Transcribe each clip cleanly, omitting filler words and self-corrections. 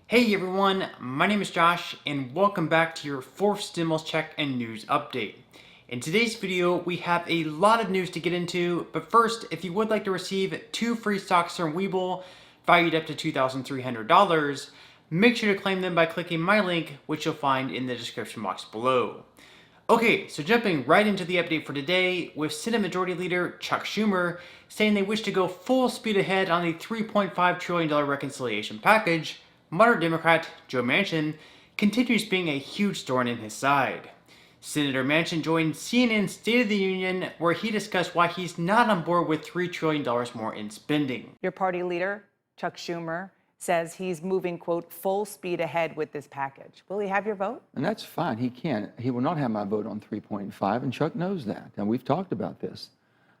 Hey everyone, my name is Josh and welcome back to your fourth stimulus check and news update. In today's video, we have a lot of news to get into, but first, if you would like to receive 2 free stocks from Webull valued up to $2,300, make sure to claim them by clicking my link, which you'll find in the description box below. Okay, so jumping right into the update for today, with Senate Majority Leader Chuck Schumer saying they wish to go full speed ahead on the $3.5 trillion reconciliation package, moderate Democrat Joe Manchin continues being a huge thorn in his side. Senator Manchin joined CNN's State of the Union, where he discussed why he's not on board with $3 trillion more in spending. Your party leader, Chuck Schumer, says he's moving, quote, full speed ahead with this package. Will he have your vote? And that's fine. He can. He will not have my vote on 3.5, and Chuck knows that. And we've talked about this.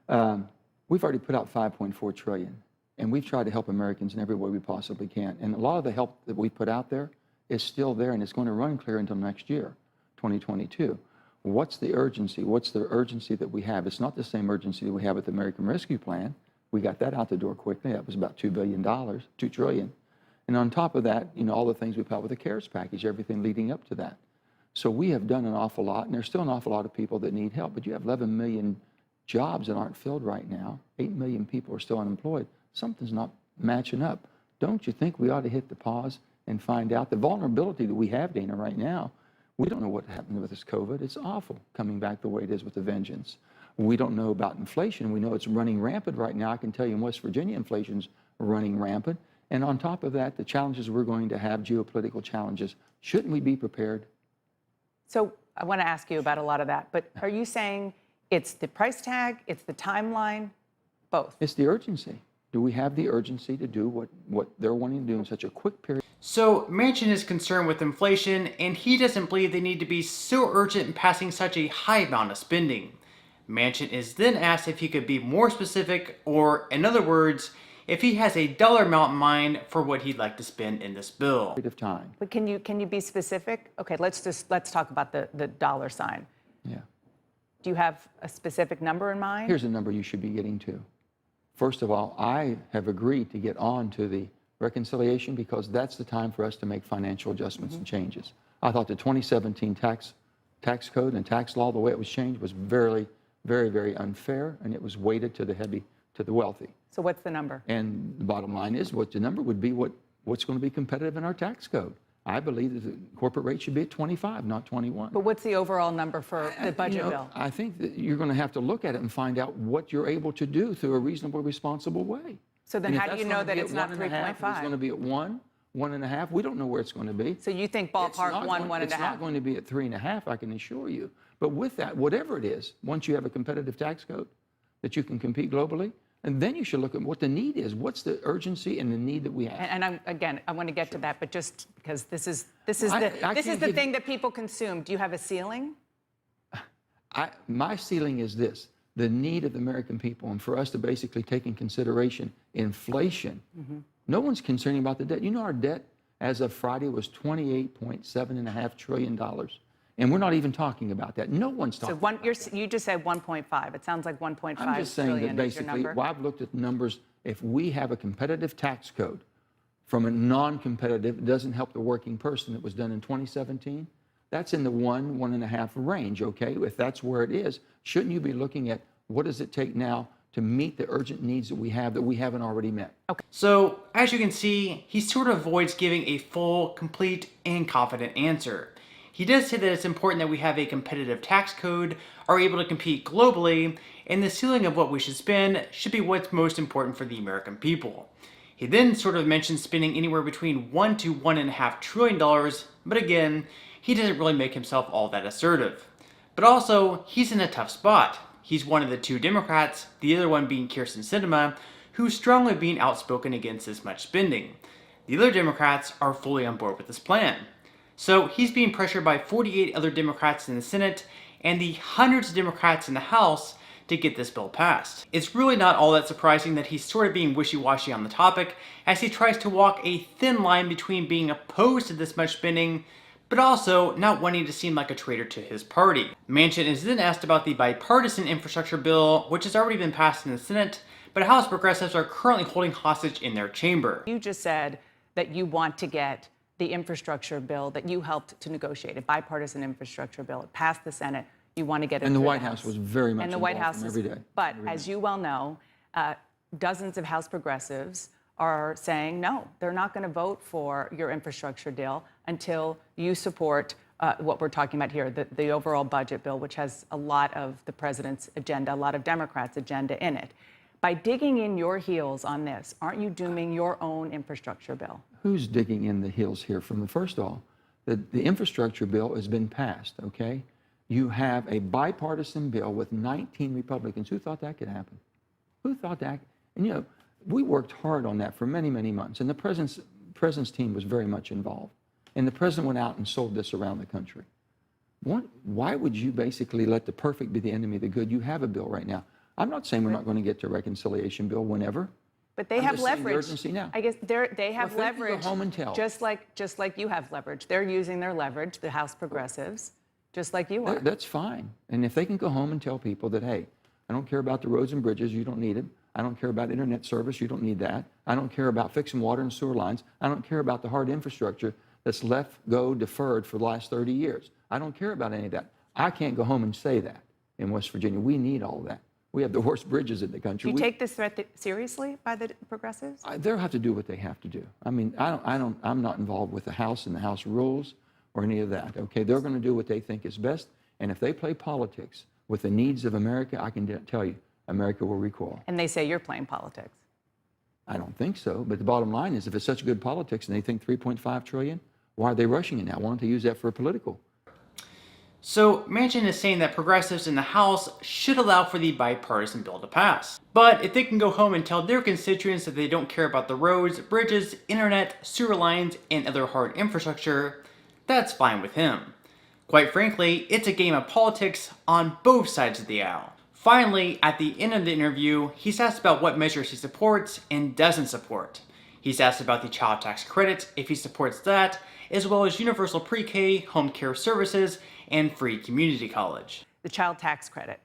We've already put out 5.4 trillion, and we've tried to help Americans in every way we possibly can. And a lot of the help that we put out there is still there, and it's going to run clear until next year, 2022. What's the urgency? What's the urgency that we have? It's not the same urgency that we have with the American Rescue Plan. We got that out the door quickly. That was about $2 billion, $2 trillion. And on top of that, all the things we put out with the CARES package, everything leading up to that. So we have done an awful lot, and there's still an awful lot of people that need help. But you have 11 million jobs that aren't filled right now. 8 million people are still unemployed. Something's not matching up. Don't you think we ought to hit the pause and find out the vulnerability that we have, Dana, right now? We don't know what happened with this COVID. It's awful coming back the way it is with a vengeance. We don't know about inflation. We know it's running rampant right now. I can tell you in West Virginia, inflation's running rampant. And on top of that, the challenges we're going to have, geopolitical challenges. Shouldn't we be prepared? So I want to ask you about a lot of that, but are you saying it's the price tag, it's the timeline, both? It's the urgency. Do we have the urgency to do what they're wanting to do in such a quick period? So Manchin is concerned with inflation, and he doesn't believe they need to be so urgent in passing such a high amount of spending. Manchin is then asked if he could be more specific, or in other words, if he has a dollar amount in mind for what he'd like to spend in this bill. Of time. But can you be specific? Okay, let's talk about the dollar sign. Yeah. Do you have a specific number in mind? Here's a number you should be getting to. First of all, I have agreed to get on to the reconciliation because that's the time for us to make financial adjustments and changes. I thought the 2017 tax code and tax law, the way it was changed, was very, very, very unfair, and it was weighted to the wealthy. So what's the number? And the bottom line is what the number would be, what's going to be competitive in our tax code. I believe that the corporate rate should be at 25, not 21. But what's the overall number for the budget bill? I think that you're going to have to look at it and find out what you're able to do through a reasonable, responsible way. So then how do you know that it's not 3.5? It's going to be at 1, 1.5. We don't know where it's going to be. So you think ballpark 1.5? It's not going to be at 3.5, I can assure you. But with that, whatever it is, once you have a competitive tax code that you can compete globally, and then you should look at what the need is. What's the urgency and the need that we have? And I want to get to that, but just because this is the thing that people consume. Do you have a ceiling? My ceiling is this: the need of the American people, and for us to basically take in consideration inflation. No one's concerned about the debt. Our debt as of Friday was $28.7.5 trillion. And we're not even talking about that. No one's talking about that. You just said 1.5. It sounds like 1.5 I'm just saying trillion that is your basically, number. I've looked at the numbers. If we have a competitive tax code from a non-competitive, it doesn't help the working person that was done in 2017, that's in the 1.5 range, okay? If that's where it is, shouldn't you be looking at what does it take now to meet the urgent needs that we haven't already met? Okay. So, as you can see, he sort of avoids giving a full, complete, and confident answer. He does say that it's important that we have a competitive tax code, are able to compete globally, and the ceiling of what we should spend should be what's most important for the American people. He then sort of mentions spending anywhere between $1 to $1.5 trillion, but again, he doesn't really make himself all that assertive. But also, he's in a tough spot. He's one of the 2 Democrats, the other one being Kyrsten Sinema, who's strongly being outspoken against this much spending. The other Democrats are fully on board with this plan. So he's being pressured by 48 other Democrats in the Senate and the hundreds of Democrats in the House to get this bill passed. It's really not all that surprising that he's sort of being wishy-washy on the topic, as he tries to walk a thin line between being opposed to this much spending, but also not wanting to seem like a traitor to his party. Manchin is then asked about the bipartisan infrastructure bill, which has already been passed in the Senate, but House progressives are currently holding hostage in their chamber. You just said that you want to get the infrastructure bill that you helped to negotiate, a bipartisan infrastructure bill. It passed the Senate. You want to get it And the through White House was very much and the involved White House from is, every day. But as you well know, dozens of House progressives are saying no, they're not going to vote for your infrastructure deal until you support what we're talking about here, the overall budget bill, which has a lot of the president's agenda, a lot of Democrats' agenda in it. By digging in your heels on this, aren't you dooming your own infrastructure bill? Who's digging in the heels here? From the first of all, the infrastructure bill has been passed, okay? You have a bipartisan bill with 19 Republicans. Who thought that could happen? Who thought that? And you know, we worked hard on that for many, many months, and the president's team was very much involved. And the president went out and sold this around the country. Why would you basically let the perfect be the enemy of the good? You have a bill right now. I'm not saying we're not going to get to a reconciliation bill whenever. But they have leverage. The urgency now. I guess they have Well, if they can leverage. go home and tell. Just like you have leverage. They're using their leverage, the House progressives, just like you are. That's fine. And if they can go home and tell people that, hey, I don't care about the roads and bridges, you don't need it. I don't care about internet service, you don't need that. I don't care about fixing water and sewer lines. I don't care about the hard infrastructure that's deferred for the last 30 years. I don't care about any of that. I can't go home and say that in West Virginia. We need all of that. We have the worst bridges in the country. Do you take this threat seriously by the progressives? They'll have to do what they have to do. I mean, I'm not involved with the House and the House rules or any of that, okay? They're going to do what they think is best, and if they play politics with the needs of America, I can tell you, America will recoil. And they say you're playing politics. I don't think so, but the bottom line is if it's such good politics and they think 3.5 trillion, why are they rushing it now? Why don't they use that for political? So Manchin is saying that progressives in the House should allow for the bipartisan bill to pass. But if they can go home and tell their constituents that they don't care about the roads, bridges, internet, sewer lines, and other hard infrastructure, that's fine with him. Quite frankly, it's a game of politics on both sides of the aisle. Finally, at the end of the interview, he's asked about what measures he supports and doesn't support. He's asked about the child tax credit, if he supports that, as well as universal pre-K, home care services, and free community college. The child tax credit,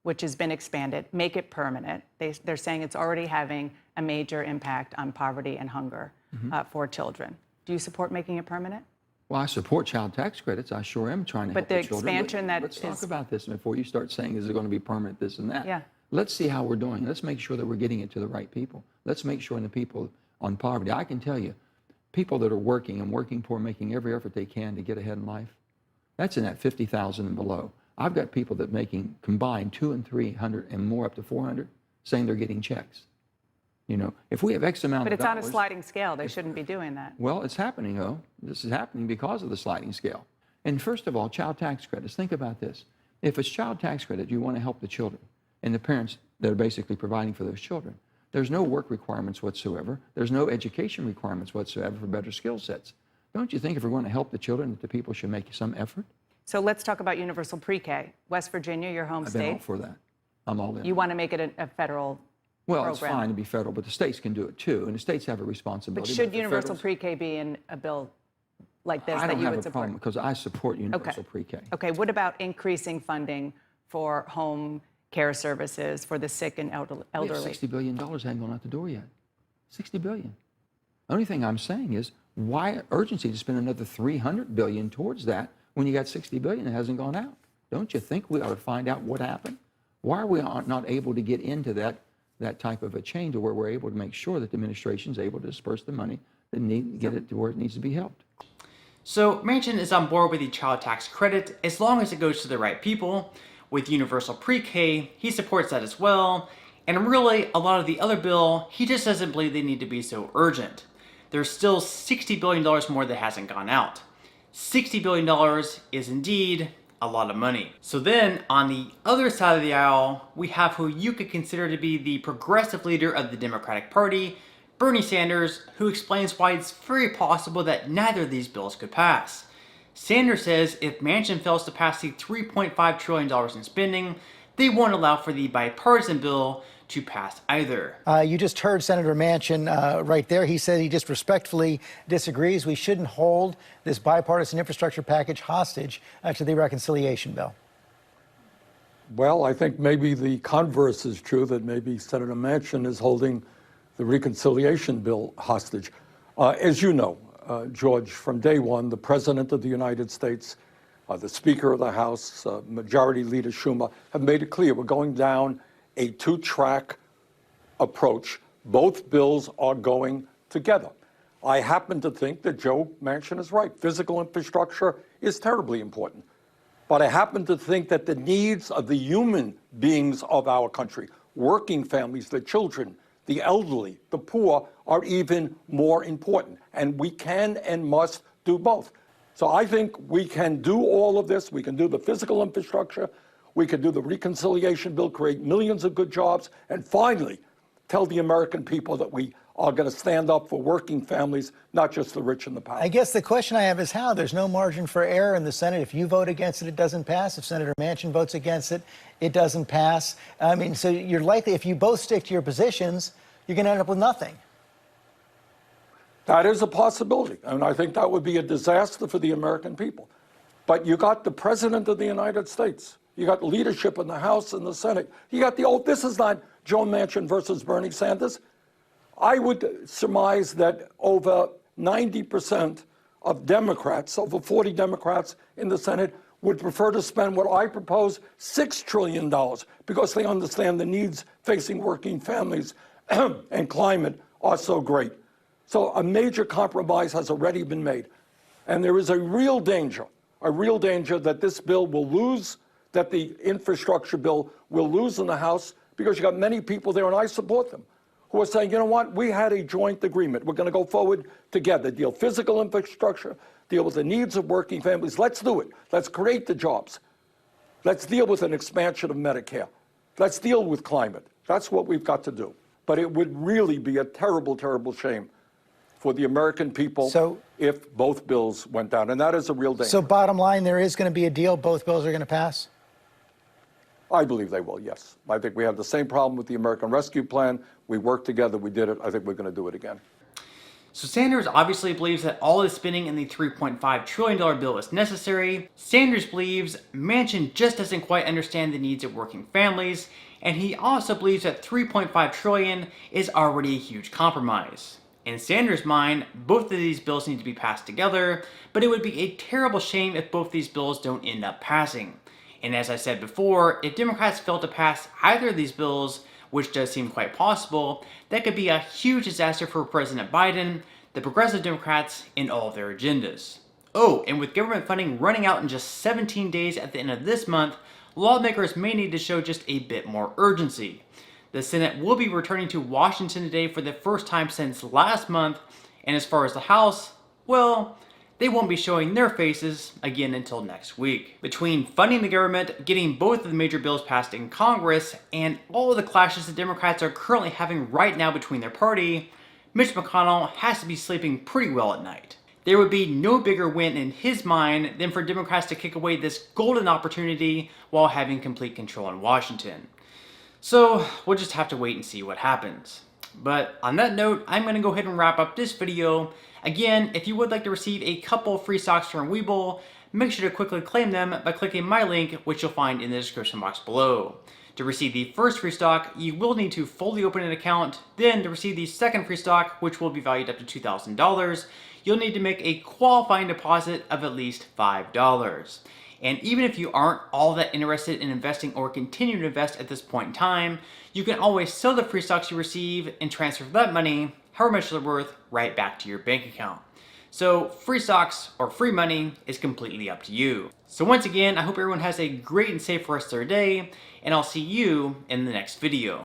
which has been expanded, make it permanent. They're saying it's already having a major impact on poverty and hunger for children. Do you support making it permanent? Well, I support child tax credits. I sure am trying to help the children. But the expansion Let's talk about this before you start saying, is it going to be permanent, this and that? Yeah. Let's see how we're doing. Let's make sure that we're getting it to the right people. Let's make sure the people on poverty. I can tell you, people that are working and working poor, making every effort they can to get ahead in life, that's in that 50,000 and below. I've got people that making combined 200 and 300 and more up to 400 saying they're getting checks. You know, if we have X amount But of it's on a dollars, sliding scale. They shouldn't be doing that. well, it's happening, though. This is happening because of the sliding scale. And first of all, child tax credits. Think about this. If it's child tax credit, you want to help the children and the parents that are basically providing for those children. There's no work requirements whatsoever. There's no education requirements whatsoever for better skill sets. Don't you think if we're going to help the children that the people should make some effort? So let's talk about universal pre-K. West Virginia, your home I've been all state. for that. I'm all in. You want to make it a federal Well, program. it's fine to be federal, but the states can do it too, and the states have a But responsibility. should the universal federals- pre-K be in a bill like this I that don't you have would a support? problem because I support universal pre-K. Okay, what about increasing funding for home care services for the sick and We have elderly? $60 billion hasn't gone out the door yet. $60 billion. The only thing I'm saying is, why urgency to spend another $300 billion towards that when you got $60 billion that hasn't gone out? Don't you think we ought to find out what happened? Why are we not able to get into that type of a chain to where we're able to make sure that the administration is able to disperse the money that get it to where it needs to be helped? So Manchin is on board with the child tax credit as long as it goes to the right people. With universal pre-K, he supports that as well. And really, a lot of the other bill, he just doesn't believe they need to be so urgent. There's still $60 billion more that hasn't gone out. $60 billion is indeed a lot of money. So then, on the other side of the aisle, we have who you could consider to be the progressive leader of the Democratic Party, Bernie Sanders, who explains why it's very possible that neither of these bills could pass. Sanders says if Manchin fails to pass the $3.5 trillion in spending, they won't allow for the bipartisan bill to pass either. You just heard Senator Manchin right there. He said he just respectfully disagrees. We shouldn't hold this bipartisan infrastructure package hostage to the reconciliation bill. Well, I think maybe the converse is true, that maybe Senator Manchin is holding the reconciliation bill hostage. As you know, George, from day one, the President of the United States, the Speaker of the House, Majority Leader Schumer, have made it clear we're going down a two-track approach. Both bills are going together. I happen to think that Joe Manchin is right. Physical infrastructure is terribly important. But I happen to think that the needs of the human beings of our country, working families, the children, the elderly, the poor, are even more important. And we can and must do both. So I think we can do all of this. We can do the physical infrastructure. We can do the reconciliation bill, create millions of good jobs, and finally tell the American people that we are going to stand up for working families, not just the rich and the powerful. I guess the question I have is how? There's no margin for error in the Senate. If you vote against it, it doesn't pass. If Senator Manchin votes against it, it doesn't pass. I mean, so you're likely, if you both stick to your positions, you're going to end up with nothing. That is a possibility, and I think that would be a disaster for the American people. But you got the President of the United States. You got leadership in the House and the Senate. You got the old, this is not Joe Manchin versus Bernie Sanders. I would surmise that over 90% of Democrats, over 40 Democrats in the Senate, would prefer to spend what I propose, $6 trillion, because they understand the needs facing working families and climate are so great. So a major compromise has already been made. And there is a real danger that this bill will lose, that the infrastructure bill will lose in the House, because you got many people there, and I support them, who are saying, you know what, we had a joint agreement. We're going to go forward together, deal physical infrastructure, deal with the needs of working families. Let's do it. Let's create the jobs. Let's deal with an expansion of Medicare. Let's deal with climate. That's what we've got to do. But it would really be a terrible, terrible shame for the American people if both bills went down. And that is a real danger. So bottom line, there is going to be a deal. Both bills are going to pass? I believe they will, yes. I think we have the same problem with the American Rescue Plan. We worked together. We did it. I think we're going to do it again. So Sanders obviously believes that all the spending in the $3.5 trillion bill is necessary. Sanders believes Manchin just doesn't quite understand the needs of working families. And he also believes that $3.5 trillion is already a huge compromise. In Sanders' mind, both of these bills need to be passed together, but it would be a terrible shame if both these bills don't end up passing. And as I said before, if Democrats fail to pass either of these bills, which does seem quite possible, that could be a huge disaster for President Biden, the progressive Democrats, and all of their agendas. Oh, and with government funding running out in just 17 days at the end of this month, lawmakers may need to show just a bit more urgency. The Senate will be returning to Washington today for the first time since last month, and as far as the House, well, they won't be showing their faces again until next week. Between funding the government, getting both of the major bills passed in Congress, and all of the clashes the Democrats are currently having right now between their party, Mitch McConnell has to be sleeping pretty well at night. There would be no bigger win in his mind than for Democrats to kick away this golden opportunity while having complete control in Washington. So we'll just have to wait and see what happens. But on that note, I'm going to go ahead and wrap up this video. Again, if you would like to receive a couple free stocks from Webull, make sure to quickly claim them by clicking my link, which you'll find in the description box below. To receive the first free stock, you will need to fully open an account. Then to receive the second free stock, which will be valued up to $2,000, you'll need to make a qualifying deposit of at least $5. And even if you aren't all that interested in investing or continue to invest at this point in time, you can always sell the free stocks you receive and transfer that money, however much they're worth, right back to your bank account. So free stocks or free money is completely up to you. So once again, I hope everyone has a great and safe rest of their day, and I'll see you in the next video.